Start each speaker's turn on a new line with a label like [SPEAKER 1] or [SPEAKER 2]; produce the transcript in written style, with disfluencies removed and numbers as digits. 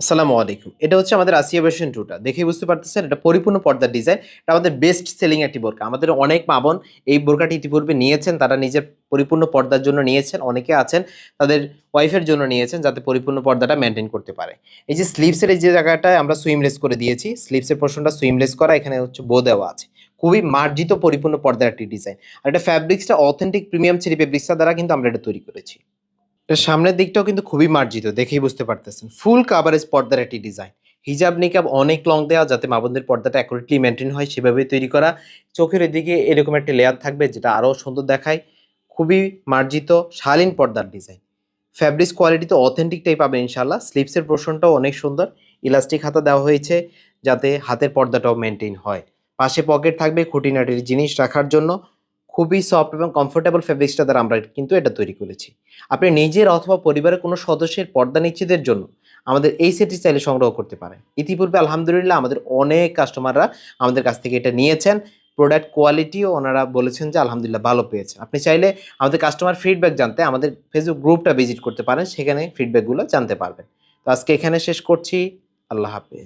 [SPEAKER 1] আসসালামু আলাইকুম। এটা হচ্ছে আমাদের আসিয়া ভার্সন 2 টা। দেখেই বুঝতে পারতেছেন এটা পরিপূর্ণ পর্দার ডিজাইন। এটা আমাদের বেস্ট সেলিং একটি বোরকা। আমাদের অনেক মা-বোন এই বোরকাটি ইতিপূর্বে নিয়েছেন। তারা নিজের পরিপূর্ণ পর্দার জন্য নিয়েছেন। অনেকে আছেন তাদের ওয়াইফের জন্য নিয়েছেন যাতে পরিপূর্ণ পর্দাটা মেইনটেইন করতে পারে। এই যে স্লিভসের এই যে জায়গাটায় আমরা সুইমলেস করে দিয়েছি। স্লিভসের পোরশনটা সুইমলেস করা, এখানে হচ্ছে বো দেওয়া আছে। খুবই মার্জিত পরিপূর্ণ পর্দার একটি ডিজাইন। আর এটা ফ্যাব্রিক্সটা অথেন্টিক প্রিমিয়াম চেরি ফেব্রিক্সটা দ্বারা কিন্তু আমরা এটা তৈরি করেছি। এটার সামনের দিকটাও কিন্তু খুবই মার্জিত, দেখেই বুঝতে পারতেছেন। ফুল কাভারেজ পর্দার একটি ডিজাইন। হিজাব নিকাব অনেক লং দেওয়া যাতে মা বোনদের পর্দাটা অ্যাকুরেটলি মেইনটেইন হয় সেভাবেই তৈরি করা। চোখের এদিকে এরকম একটা লেয়ার থাকবে যেটা আরও সুন্দর দেখায়। খুবই মার্জিত শালীন পর্দার ডিজাইন। ফ্যাব্রিক্স কোয়ালিটি তো অথেন্টিকটাই পাবেন ইনশাআল্লাহ। স্লিপসের পোরশনটাও অনেক সুন্দর। ইলাস্টিক হাতা দেওয়া হয়েছে যাতে হাতের পর্দাটাও মেইনটেইন হয়। পাশে পকেট থাকবে খুঁটিনাটির জিনিস রাখার জন্য। খুবই সফট এবং কমফোর্টেবল ফেব্রিক্সটা দ্বারা আমরা কিন্তু এটা তৈরি করেছি। আপনি নিজের অথবা পরিবারের কোনো সদস্যের পর্দা নিচ্ছেদের জন্য আমাদের এই সেটটি চাইলে সংগ্রহ করতে পারেন। ইতিপূর্বে আলহামদুলিল্লাহ আমাদের অনেক কাস্টমাররা আমাদের কাছ থেকে এটা নিয়েছেন। প্রোডাক্ট কোয়ালিটিও ওনারা বলেছেন যে আলহামদুলিল্লাহ ভালো পেয়েছেন। আপনি চাইলে আমাদের কাস্টমার ফিডব্যাক জানতে আমাদের ফেসবুক গ্রুপটা ভিজিট করতে পারেন, সেখানে ফিডব্যাকগুলো জানতে পারবেন। তো আজকে এখানে শেষ করছি। আল্লাহ হাফেজ।